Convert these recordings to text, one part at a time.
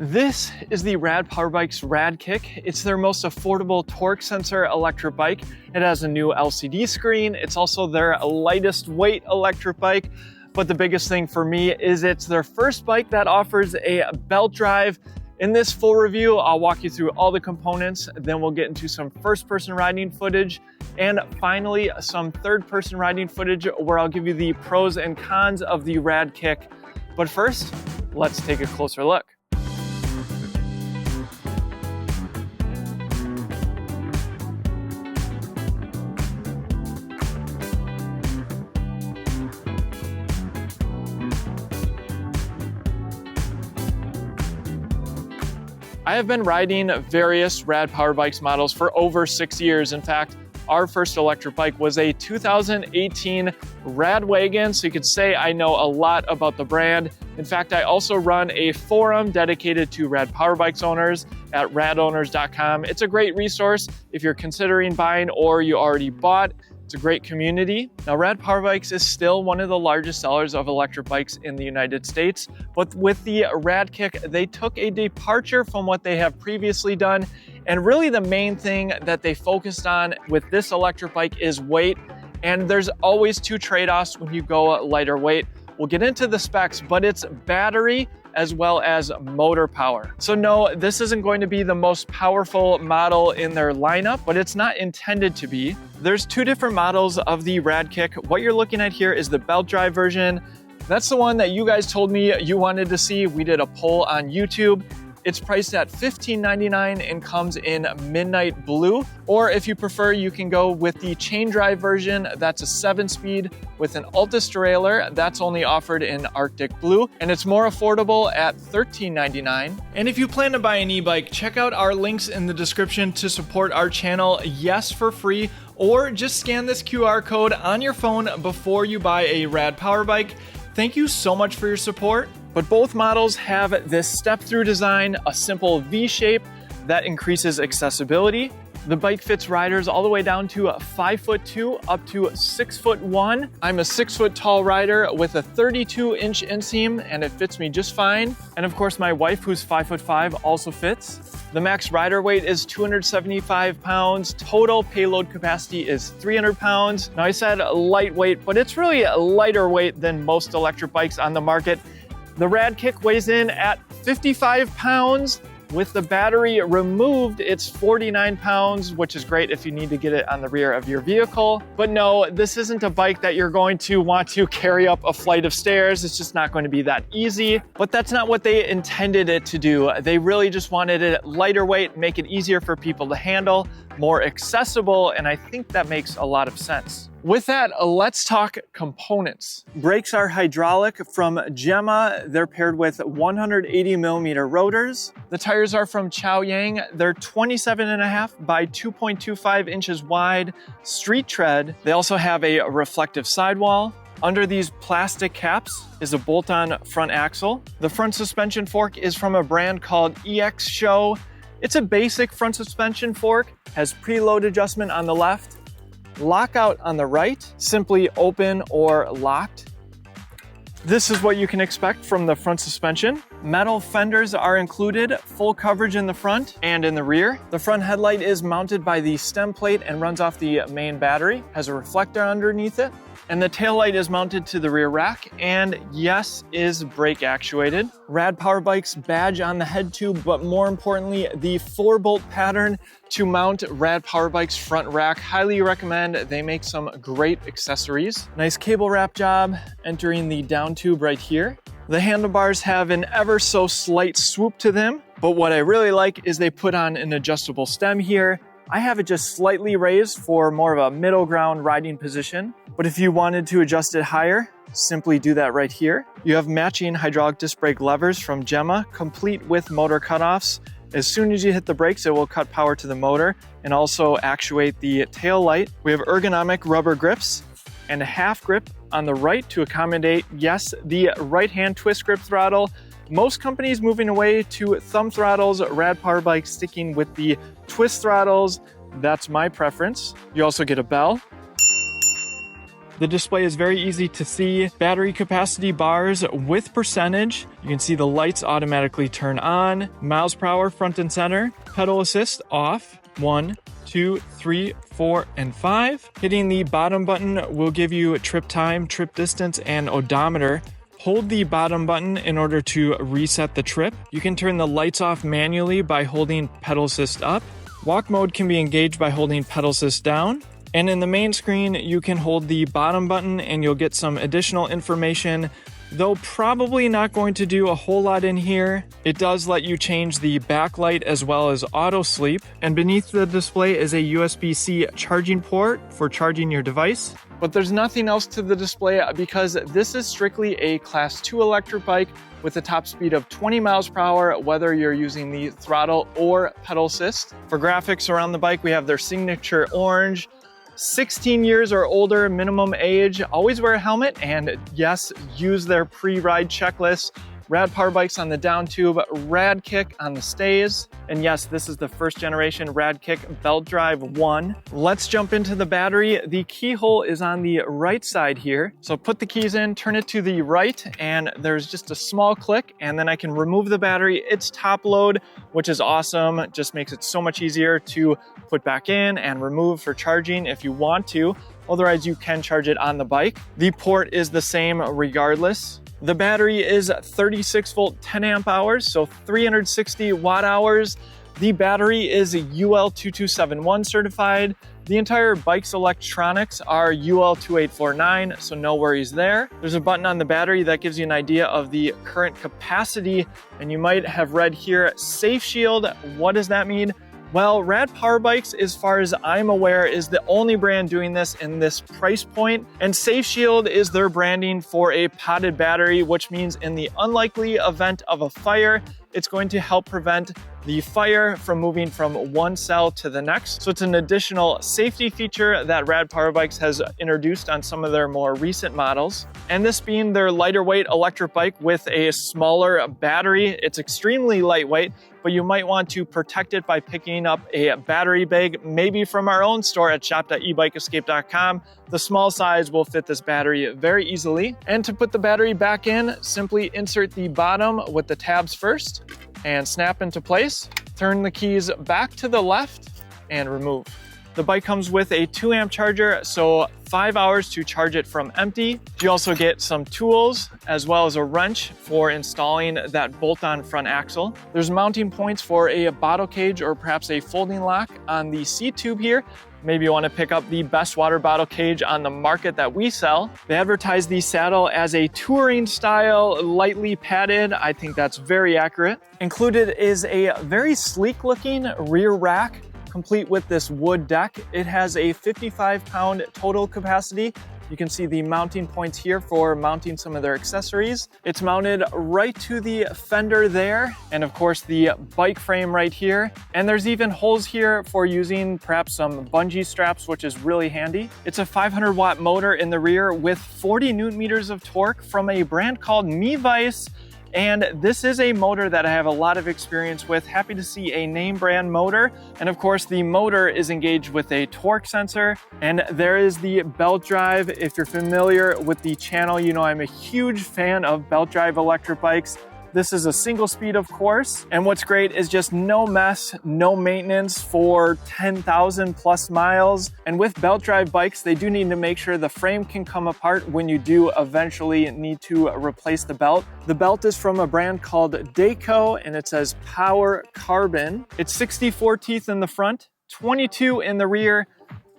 This is the Rad Power Bike's RadKick. It's their most affordable torque sensor electric bike. It has a new LCD screen. It's also their lightest weight electric bike. But the biggest thing for me is it's their first bike that offers a belt drive. In this full review, I'll walk you through all the components, then we'll get into some first-person riding footage, and finally some third-person riding footage where I'll give you the pros and cons of the RadKick. But first, let's take a closer look. I have been riding various Rad Power Bikes models for over 6 years. In fact, our first electric bike was a 2018 Rad Wagon, so you could say I know a lot about the brand. In fact, I also run a forum dedicated to Rad Power Bikes owners at radowners.com. It's a great resource if you're considering buying or you already bought. It's a great community. Now, Rad Power Bikes is still one of the largest sellers of electric bikes in the United States, but with the RadKick, they took a departure from what they have previously done. And really the main thing that they focused on with this electric bike is weight. And there's always two trade-offs when you go lighter weight. We'll get into the specs, but it's battery as well as motor power. So no, this isn't going to be the most powerful model in their lineup, but it's not intended to be. There's two different models of the RadKick. What you're looking at here is the belt drive version. That's the one that you guys told me you wanted to see. We did a poll on YouTube. It's priced at $15.99 and comes in midnight blue. Or if you prefer, you can go with the chain drive version. That's a 7-speed with an Altus derailleur. That's only offered in Arctic blue, and it's more affordable at $13.99. And if you plan to buy an e-bike, check out our links in the description to support our channel, yes, for free, or just scan this QR code on your phone before you buy a Rad Power Bike. Thank you so much for your support. But both models have this step-through design, a simple V shape that increases accessibility. The bike fits riders all the way down to 5'2" up to 6'1". I'm a 6-foot tall rider with a 32-inch inseam, and it fits me just fine. And of course, my wife, who's 5'5", also fits. The max rider weight is 275 pounds. Total payload capacity is 300 pounds. Now I said lightweight, but it's really a lighter weight than most electric bikes on the market. The RadKick weighs in at 55 pounds. With the battery removed, it's 49 pounds, which is great if you need to get it on the rear of your vehicle. But no, this isn't a bike that you're going to want to carry up a flight of stairs. It's just not going to be that easy. But that's not what they intended it to do. They really just wanted it lighter weight, make it easier for people to handle, more accessible, and I think that makes a lot of sense. With that, let's talk components. Brakes are hydraulic from Gemma. They're paired with 180 millimeter rotors. The tires are from Chaoyang. They're 27.5 by 2.25 inches wide, street tread. They also have a reflective sidewall. Under these plastic caps is a bolt-on front axle. The front suspension fork is from a brand called EX Show. It's a basic front suspension fork, has preload adjustment on the left, lockout on the right, simply open or locked. This is what you can expect from the front suspension. Metal fenders are included, full coverage in the front and in the rear. The front headlight is mounted by the stem plate and runs off the main battery, has a reflector underneath it. And the taillight is mounted to the rear rack and yes, is brake actuated. Rad Power Bike's badge on the head tube, but more importantly, the 4-bolt pattern to mount Rad Power Bike's front rack. Highly recommend. They make some great accessories. Nice cable wrap job entering the down tube right here. The handlebars have an ever so slight swoop to them, but what I really like is they put on an adjustable stem here. I have it just slightly raised for more of a middle ground riding position, but if you wanted to adjust it higher, simply do that right here. You have matching hydraulic disc brake levers from Gemma, complete with motor cutoffs. As soon as you hit the brakes, it will cut power to the motor and also actuate the tail light. We have ergonomic rubber grips and a half grip on the right to accommodate, yes, the right hand twist grip throttle. Most companies moving away to thumb throttles, Rad Power Bike sticking with the twist throttles. That's my preference. You also get a bell. The display is very easy to see. Battery capacity bars with percentage. You can see the lights automatically turn on. Miles per hour front and center. Pedal assist off. 1, 2, 3, 4, and 5. Hitting the bottom button will give you trip time, trip distance, and odometer. Hold the bottom button in order to reset the trip. You can turn the lights off manually by holding pedal assist up. Walk mode can be engaged by holding pedal assist down. And in the main screen, you can hold the bottom button and you'll get some additional information, though probably not going to do a whole lot in here. It does let you change the backlight as well as auto sleep. And beneath the display is a USB-C charging port for charging your device. But there's nothing else to the display because this is strictly a Class 2 electric bike with a top speed of 20 miles per hour, whether you're using the throttle or pedal assist. For graphics around the bike, we have their signature orange, 16 years or older minimum age, always wear a helmet, and yes, use their pre-ride checklist. Rad Power Bikes on the down tube, RadKick on the stays. And yes, this is the first generation RadKick belt drive 1. Let's jump into the battery. The keyhole is on the right side here. So put the keys in, turn it to the right, and there's just a small click, and then I can remove the battery. It's top load, which is awesome. It just makes it so much easier to put back in and remove for charging if you want to. Otherwise, you can charge it on the bike. The port is the same regardless. The battery is 36 volt, 10 amp hours, so 360 watt hours. The battery is UL2271 certified. The entire bike's electronics are UL2849, so no worries there. There's a button on the battery that gives you an idea of the current capacity, and you might have read here, Safe Shield. What does that mean? Well, Rad Power Bikes, as far as I'm aware, is the only brand doing this in this price point. And Safe Shield is their branding for a potted battery, which means in the unlikely event of a fire, it's going to help prevent the fire from moving from one cell to the next. So it's an additional safety feature that Rad Power Bikes has introduced on some of their more recent models. And this being their lighter weight electric bike with a smaller battery, it's extremely lightweight, but you might want to protect it by picking up a battery bag, maybe from our own store at shop.ebikeescape.com. The small size will fit this battery very easily. And to put the battery back in, simply insert the bottom with the tabs first and snap into place. Turn the keys back to the left and remove. The bike comes with a 2 amp charger, so 5 hours to charge it from empty. You also get some tools as well as a wrench for installing that bolt-on front axle. There's mounting points for a bottle cage or perhaps a folding lock on the seat tube here. Maybe you want to pick up the best water bottle cage on the market that we sell. They advertise the saddle as a touring style, lightly padded. I think that's very accurate. Included is a very sleek looking rear rack, complete with this wood deck. It has a 55-pound total capacity. You can see the mounting points here for mounting some of their accessories. It's mounted right to the fender there, and of course the bike frame right here. And there's even holes here for using perhaps some bungee straps, which is really handy. It's a 500 watt motor in the rear with 40 newton meters of torque from a brand called Mevice. And this is a motor that I have a lot of experience with. Happy to see a name brand motor. And of course, the motor is engaged with a torque sensor. And there is the belt drive. If you're familiar with the channel, you know I'm a huge fan of belt drive electric bikes. This is a single speed, of course. And what's great is just no mess, no maintenance for 10,000 plus miles. And with belt drive bikes, they do need to make sure the frame can come apart when you do eventually need to replace the belt. The belt is from a brand called Dayco, and it says Power Carbon. It's 64 teeth in the front, 22 in the rear.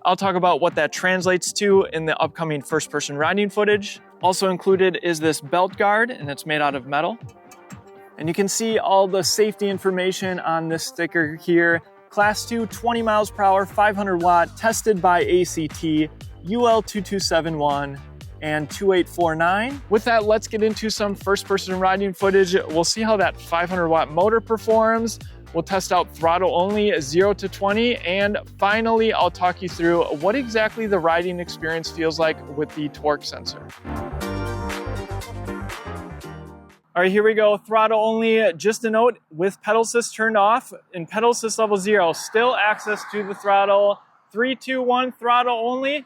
I'll talk about what that translates to in the upcoming first-person riding footage. Also included is this belt guard, and it's made out of metal. And you can see all the safety information on this sticker here. Class 2, 20 miles per hour, 500 watt, tested by ACT, UL2271 and 2849. With that, let's get into some first-person riding footage. We'll see how that 500 watt motor performs. We'll test out throttle only 0 to 20. And finally, I'll talk you through what exactly the riding experience feels like with the torque sensor. All right, here we go. Throttle only. Just a note, with pedal assist turned off, in pedal assist level 0, still access to the throttle. 3, 2, 1, throttle only.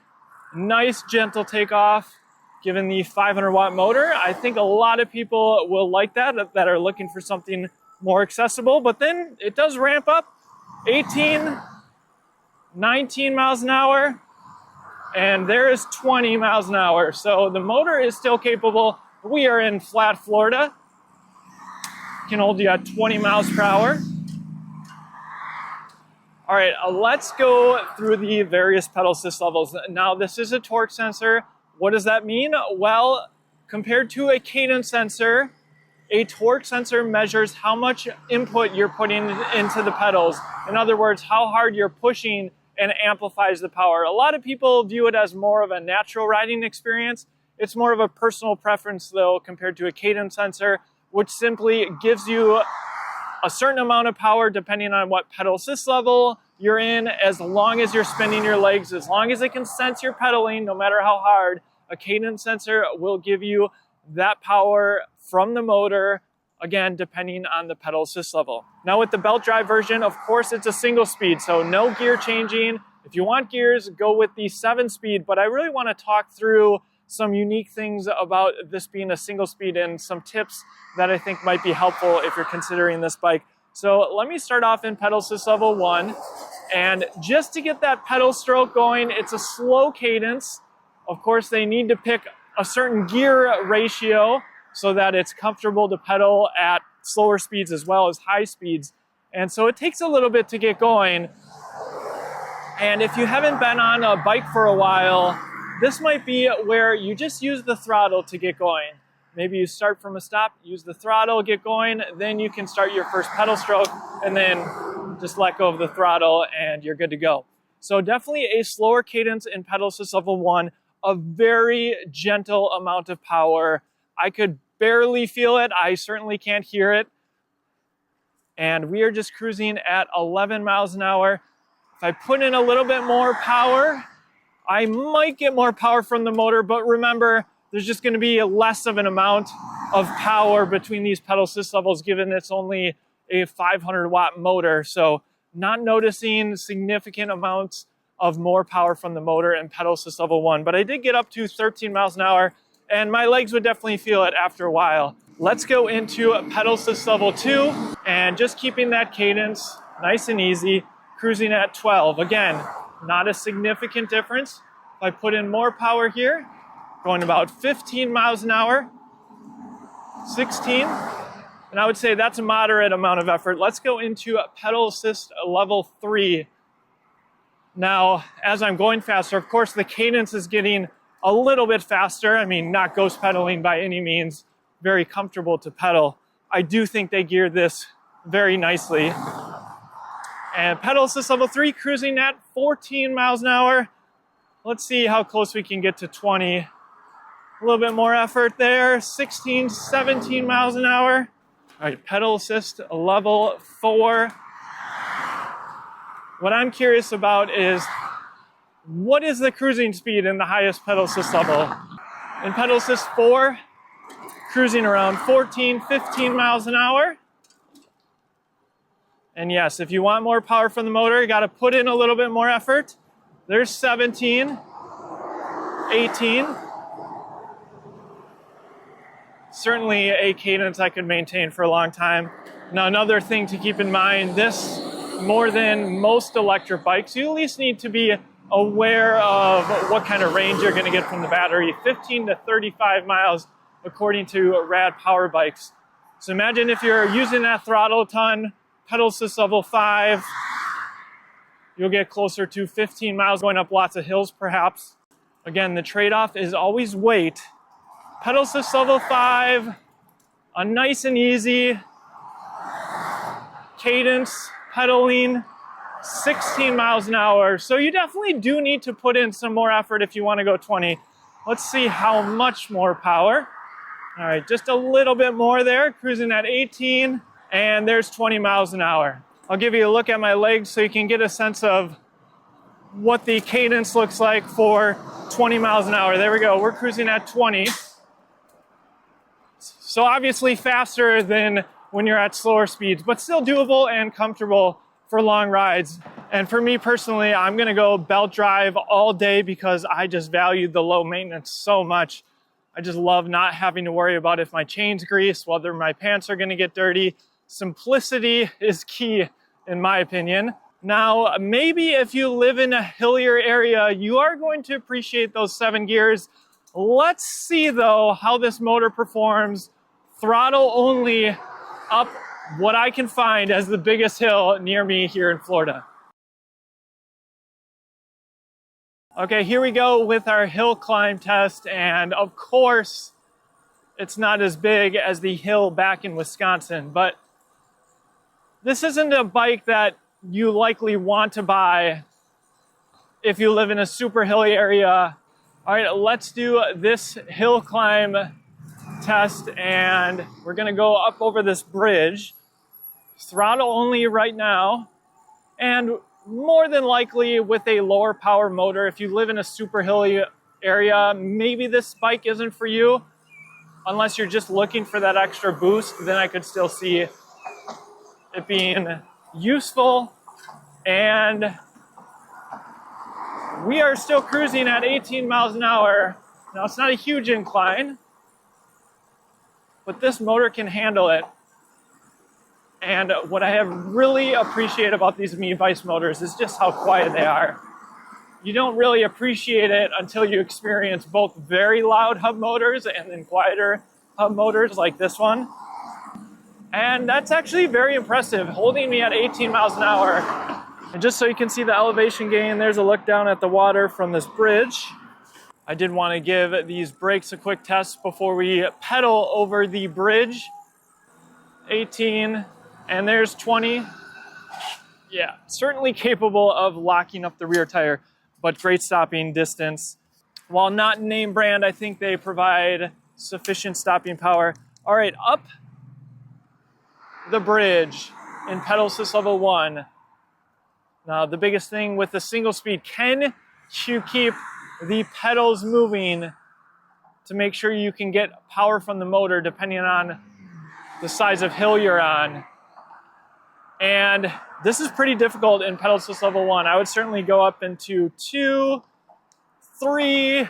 Nice gentle takeoff given the 500 watt motor. I think a lot of people will like that are looking for something more accessible, but then it does ramp up. 18, 19 miles an hour, and there is 20 miles an hour. So the motor is still capable. We are in flat Florida. Can hold you at 20 miles per hour. All right, let's go through the various pedal assist levels. Now, this is a torque sensor. What does that mean? Well, compared to a cadence sensor, a torque sensor measures how much input you're putting into the pedals. In other words, how hard you're pushing and amplifies the power. A lot of people view it as more of a natural riding experience. It's more of a personal preference, though, compared to a cadence sensor, which simply gives you a certain amount of power depending on what pedal assist level you're in, as long as you're spinning your legs, as long as it can sense your pedaling, no matter how hard. A cadence sensor will give you that power from the motor, again, depending on the pedal assist level. Now with the belt drive version, of course, it's a single speed, so no gear changing. If you want gears, go with the 7-speed, but I really want to talk through some unique things about this being a single speed and some tips that I think might be helpful if you're considering this bike. So let me start off in pedal assist level 1. And just to get that pedal stroke going, it's a slow cadence. Of course, they need to pick a certain gear ratio so that it's comfortable to pedal at slower speeds as well as high speeds. And so it takes a little bit to get going. And if you haven't been on a bike for a while, this might be where you just use the throttle to get going. Maybe you start from a stop, use the throttle, get going, then you can start your first pedal stroke, and then just let go of the throttle and you're good to go. So definitely a slower cadence in pedal assist level 1, a very gentle amount of power. I could barely feel it. I certainly can't hear it. And we are just cruising at 11 miles an hour. If I put in a little bit more power, I might get more power from the motor, but remember, there's just going to be less of an amount of power between these pedal assist levels, given it's only a 500 watt motor. So not noticing significant amounts of more power from the motor in pedal assist level 1, but I did get up to 13 miles an hour, and my legs would definitely feel it after a while. Let's go into pedal assist level 2, and just keeping that cadence nice and easy, cruising at 12. Again, not a significant difference. If I put in more power here, going about 15 miles an hour, 16, and I would say that's a moderate amount of effort. Let's go into pedal assist level 3. Now, as I'm going faster, of course, the cadence is getting a little bit faster. I mean, not ghost pedaling by any means, very comfortable to pedal. I do think they geared this very nicely. And pedal assist level 3, cruising at 14 miles an hour. Let's see how close we can get to 20. A little bit more effort there, 16, 17 miles an hour. All right, pedal assist level 4. What I'm curious about is, what is the cruising speed in the highest pedal assist level? In pedal assist 4, cruising around 14, 15 miles an hour. And yes, if you want more power from the motor, you got to put in a little bit more effort. There's 17, 18. Certainly a cadence I could maintain for a long time. Now, another thing to keep in mind, this, more than most electric bikes, you at least need to be aware of what kind of range you're going to get from the battery. 15 to 35 miles, according to Rad Power Bikes. So imagine if you're using that throttle a ton, pedal assist level 5, you'll get closer to 15 miles going up lots of hills perhaps. Again, the trade-off is always weight. Pedal assist level 5, a nice and easy cadence pedaling, 16 miles an hour. So you definitely do need to put in some more effort if you want to go 20. Let's see how much more power. All right, just a little bit more there, cruising at 18. And there's 20 miles an hour. I'll give you a look at my legs so you can get a sense of what the cadence looks like for 20 miles an hour. There we go, we're cruising at 20. So obviously faster than when you're at slower speeds, but still doable and comfortable for long rides. And for me personally, I'm gonna go belt drive all day because I just valued the low maintenance so much. I just love not having to worry about if my chain's greased, whether my pants are gonna get dirty. Simplicity is key, in my opinion. Now, maybe if you live in a hillier area, you are going to appreciate those 7 gears. Let's see though how this motor performs throttle only up what I can find as the biggest hill near me here in Florida. Okay, here we go with our hill climb test, and of course, it's not as big as the hill back in Wisconsin, but this isn't a bike that you likely want to buy if you live in a super hilly area. All right, let's do this hill climb test, and we're gonna go up over this bridge, throttle only right now, and more than likely with a lower power motor. If you live in a super hilly area, maybe this bike isn't for you. Unless you're just looking for that extra boost, then I could still see it being useful. And we are still cruising at 18 miles an hour. Now, it's not a huge incline, but this motor can handle it. And what I have really appreciated about these Ebike motors is just how quiet they are. You don't really appreciate it until you experience both very loud hub motors and then quieter hub motors like this one. And that's actually very impressive, holding me at 18 miles an hour. And just so you can see the elevation gain, there's a look down at the water from this bridge. I did want to give these brakes a quick test before we pedal over the bridge. 18. And there's 20. Yeah, certainly capable of locking up the rear tire, but great stopping distance. While not name brand, I think they provide sufficient stopping power. All right, up the bridge in pedal assist level 1. Now, the biggest thing with the single speed, can you keep the pedals moving to make sure you can get power from the motor depending on the size of hill you're on? And this is pretty difficult in pedal assist level 1. I would certainly go up into 2, 3,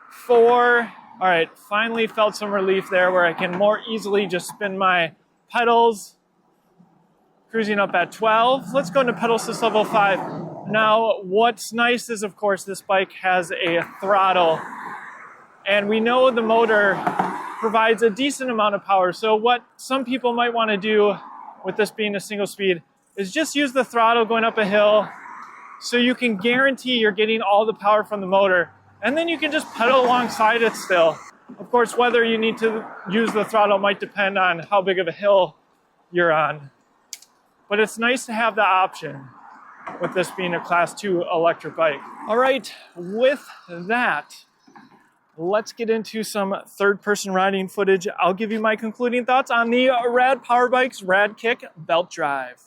4. All right, finally felt some relief there where I can more easily just spin my pedals. Cruising up at 12. Let's go into pedal assist level 5. Now, what's nice is, of course, this bike has a throttle. And we know the motor provides a decent amount of power. So what some people might want to do with this being a single speed is just use the throttle going up a hill so you can guarantee you're getting all the power from the motor. And then you can just pedal alongside it still. Of course, whether you need to use the throttle might depend on how big of a hill you're on. But it's nice to have the option with this being a class 2 electric bike. All right, with that, let's get into some third-person riding footage. I'll give you my concluding thoughts on the Rad Power Bike's RadKick belt drive.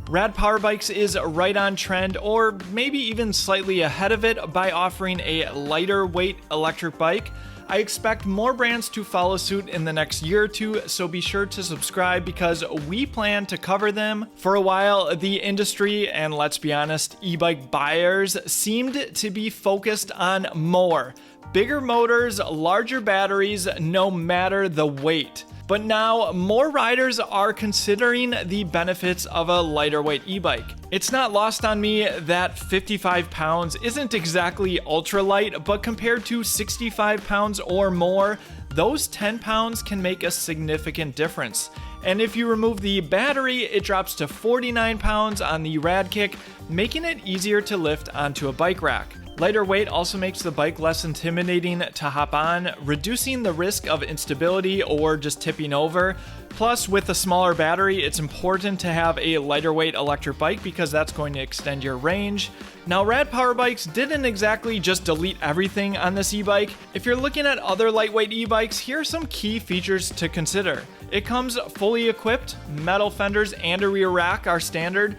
Rad Power Bikes is right on trend, or maybe even slightly ahead of it, by offering a lighter weight electric bike. I expect more brands to follow suit in the next year or two, so be sure to subscribe because we plan to cover them. For a while, the industry, and let's be honest, e-bike buyers, seemed to be focused on more. Bigger motors, larger batteries, no matter the weight. But now, more riders are considering the benefits of a lighter weight e-bike. It's not lost on me that 55 pounds isn't exactly ultralight, but compared to 65 pounds or more, those 10 pounds can make a significant difference. And if you remove the battery, it drops to 49 pounds on the RadKick, making it easier to lift onto a bike rack. Lighter weight also makes the bike less intimidating to hop on, reducing the risk of instability or just tipping over. Plus, with a smaller battery, it's important to have a lighter weight electric bike because that's going to extend your range. Now, Rad Power Bikes didn't exactly just delete everything on this e-bike. If you're looking at other lightweight e-bikes, here are some key features to consider. It comes fully equipped, metal fenders and a rear rack are standard.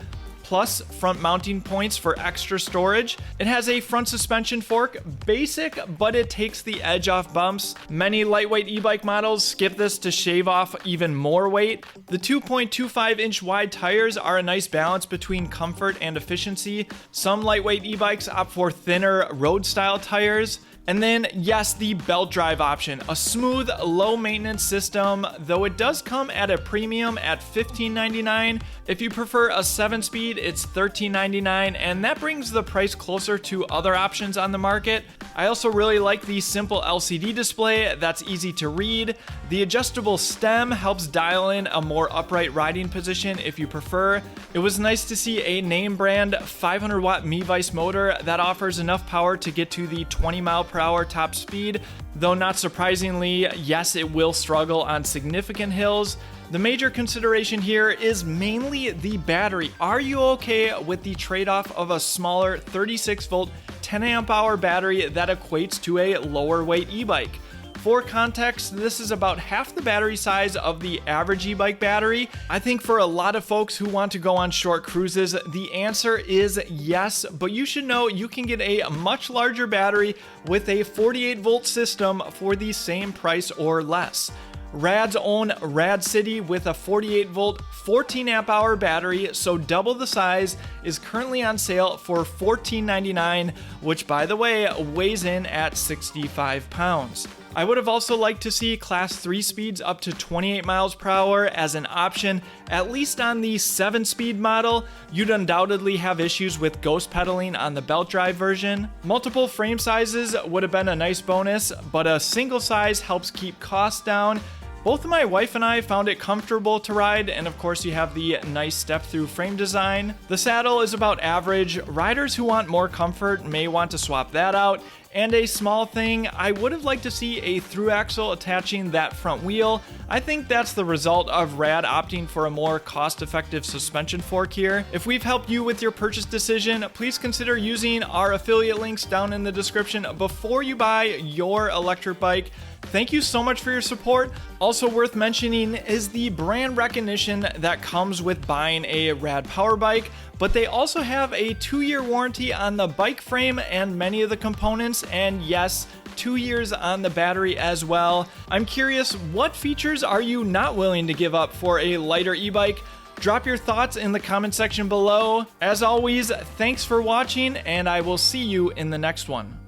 plus front mounting points for extra storage. It has a front suspension fork, basic, but it takes the edge off bumps. Many lightweight e-bike models skip this to shave off even more weight. The 2.25-inch wide tires are a nice balance between comfort and efficiency. Some lightweight e-bikes opt for thinner road-style tires. And then, yes, the belt drive option, a smooth, low-maintenance system, though it does come at a premium at $15.99. If you prefer a 7-speed, it's $13.99, and that brings the price closer to other options on the market. I also really like the simple LCD display that's easy to read. The adjustable stem helps dial in a more upright riding position if you prefer. It was nice to see a name brand 500-watt Mi-Vice motor that offers enough power to get to the 20-mile-per-hour top speed, though not surprisingly, yes, it will struggle on significant hills. The major consideration here is mainly the battery. Are you okay with the trade-off of a smaller 36-volt 10-amp-hour battery that equates to a lower weight e-bike? For context, this is about half the battery size of the average e-bike battery. I think for a lot of folks who want to go on short cruises, the answer is yes, but you should know you can get a much larger battery with a 48-volt system for the same price or less. Rad's own Rad City with a 48-volt, 14-amp-hour battery, so double the size, is currently on sale for $14.99, which, by the way, weighs in at 65 pounds. I would have also liked to see Class 3 speeds up to 28 miles per hour as an option, at least on the 7-speed model. You'd undoubtedly have issues with ghost pedaling on the belt drive version. Multiple frame sizes would have been a nice bonus, but a single size helps keep costs down. Both my wife and I found it comfortable to ride, and of course you have the nice step-through frame design. The saddle is about average. Riders who want more comfort may want to swap that out. And a small thing, I would have liked to see a through axle attaching that front wheel. I think that's the result of Rad opting for a more cost-effective suspension fork here. If we've helped you with your purchase decision, please consider using our affiliate links down in the description before you buy your electric bike. Thank you so much for your support. Also worth mentioning is the brand recognition that comes with buying a Rad power bike, but they also have a 2-year warranty on the bike frame and many of the components, and yes, 2 years on the battery as well. I'm curious, what features are you not willing to give up for a lighter e-bike? Drop your thoughts in the comment section below. As always, thanks for watching, and I will see you in the next one.